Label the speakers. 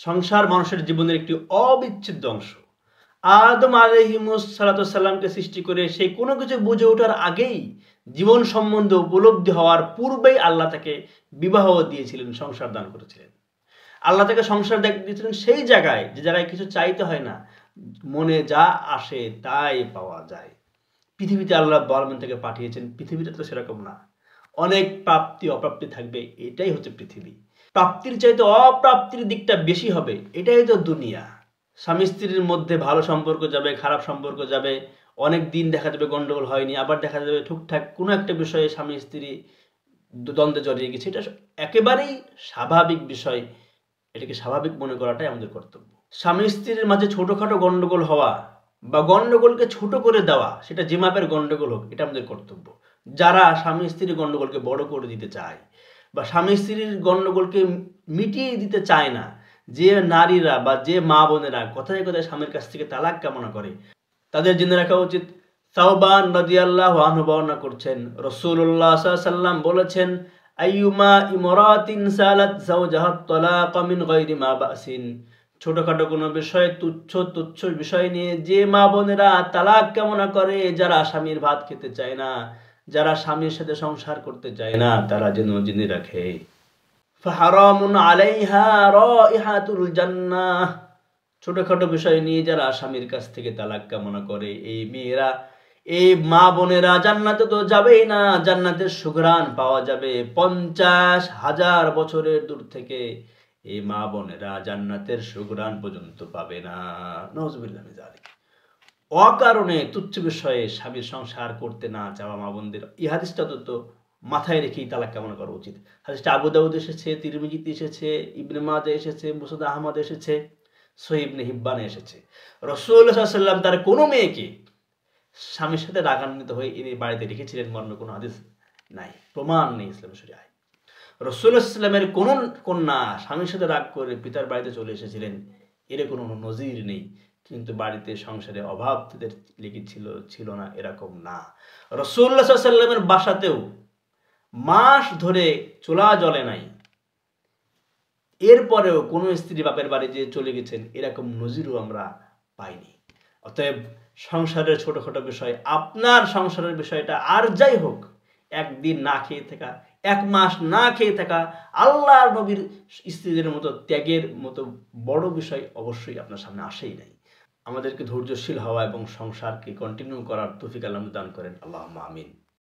Speaker 1: সংসার মানুষের জীবনের একটি অবিচ্ছেদ্য অংশ। আদম আলাইহিস সালামকে সৃষ্টি করে সে কোনো কিছু বুঝে ওঠার আগেই জীবন সম্বন্ধে উপলব্ধি হওয়ার পূর্বেই আল্লাহ তাকে বিবাহ দিয়েছিলেন, সংসার দান করেছিলেন। আল্লাহ তাকে সংসার দিয়েছিলেন সেই জায়গায়, যে জায়গায় কিছু চাইতে হয় না, মনে যা আসে তাই পাওয়া যায়। পৃথিবীতে আল্লাহ আলামিন থেকে পাঠিয়েছেন, পৃথিবীটা তো সেরকম না, অনেক প্রাপ্তি অপ্রাপ্তি থাকবে, এটাই হচ্ছে পৃথিবী। প্রাপ্তির চাইতে অপ্রাপ্তির দিকটা বেশি হবে, এটাই তো দুনিয়া। স্বামী স্ত্রীর মধ্যে ভালো সম্পর্ক যাবে, খারাপ সম্পর্ক যাবে, অনেক দিন দেখা যাবে গন্ডগোল হয়নি, আবার দেখা যাবে ঠিকঠাক কোনো একটা বিষয়ে স্বামী স্ত্রী দ্বন্দ্বে জড়িয়ে গেছে। এটা একেবারেই স্বাভাবিক বিষয়, এটাকে স্বাভাবিক মনে করাটাই আমাদের কর্তব্য। স্বামী স্ত্রীর মাঝে ছোটোখাটো গন্ডগোল হওয়া বা গন্ডগোলকে ছোট করে দেওয়া, সেটা যে মাপের গন্ডগোল হোক, এটা আমাদের কর্তব্য। যারা স্বামী স্ত্রীর গন্ডগোলকে বড় করে দিতে চায় বা স্বামী স্ত্রীর গন্ডগোলকে মিটিয়ে দিতে চায় না, যে নারীরা বা যে মা বোনেরা কথায় কথায় স্বামীর কাছ থেকে তালাক কামনা করে, তাদের জেনে রাখা উচিত, সাওবান রাদিয়াল্লাহু আনহু বর্ণনা করছেন, রাসূলুল্লাহ সাল্লাল্লাহু আলাইহি ওয়াসাল্লাম বলেছেন, আইয়ুমা ইমরাতিন সালাত যাওজাহা তালাক মিন গায়রি মা বাসিন, ছোটখাটো কোনো বিষয়, তুচ্ছ বিষয় নিয়ে যে মা বোনেরা তালাক কামনা করে, যারা স্বামীর ভাত খেতে চায় না, যারা স্বামীর সাথে সংসার করতে চায় না, তারা যেন জেনে রাখে, ফাহারামুন আলাইহা রাইহাতুল জান্নাহ, ছোটখাটো বিষয় নিয়ে যারা স্বামীর কাছ থেকে তালাক কামনা করে, এই মেয়েরা, এই মা বোনেরা জান্নাতে তো যাবেই না, জান্নাতের সুঘ্রাণ পাওয়া যাবে 50,000 বছরের দূর থেকে, এই মা বোনেরা জান্নাতের সুঘ্রাণ পর্যন্ত পাবে না। নাউযুবিল্লাহি মিন যালিক। অকারণে তুচ্ছ বিষয়ে স্বামীর সংসার করতে না চাওয়া মা বোনদের, এই হাদিসটা তো মাথায় রেখেই তালাক কামনা করা উচিত। হাদিসটা আবু দাউদ এসেছে, তিরমিজিতে এসেছে, ইবনে মাজাহ এসেছে, মুসনাদ আহমদ এসেছে, সহিহ ইবনে হিব্বানে এসেছে। রাসূলুল্লাহ সাল্লাল্লাহু আলাইহি ওয়াসাল্লাম তার কোনো মেয়েকে স্বামীর সাথে রাগান্বিত হয়ে এনে বাড়িতে রেখেছিলেন মর্মে কোনো হাদিস নাই, প্রমাণ নেই ইসলামের শরীয়তে। রাসূলুল্লাহ সাল্লাল্লাহু আলাইহি ওয়াসাল্লামের কোন কন্যা স্বামীর সাথে রাগ করে পিতার বাড়িতে চলে এসেছিলেন, এর কোনো নজির নেই। কিন্তু বাড়িতে সংসারে অভাব তাদের ছিল না, এরকম না। রাসূলুল্লাহ সাল্লাল্লাহু আলাইহি ওয়াসাল্লামের বাসাতেও মাস ধরে চোলা জ্বলে নাই, এরপরেও কোনো স্ত্রী বাপের বাড়ি যে চলে গেছেন, এরকম নজিরও আমরা পাইনি। অতএব সংসারের ছোটখাটো বিষয়, আপনার সংসারের বিষয়টা আর যাই হোক, একদিন না খেয়ে থাকা, 1 মাস না খেয়ে থাকা, আল্লাহর নবীর স্ত্রীদের মতো ত্যাগের মতো বড় বিষয় অবশ্যই আপনার সামনে আসেই নাই। আমাদেরকে ধৈর্যশীল হওয়া এবং সংসারকে কন্টিনিউ করার তৌফিক আল্লাহ দান করেন। আল্লাহুম্মা আমিন।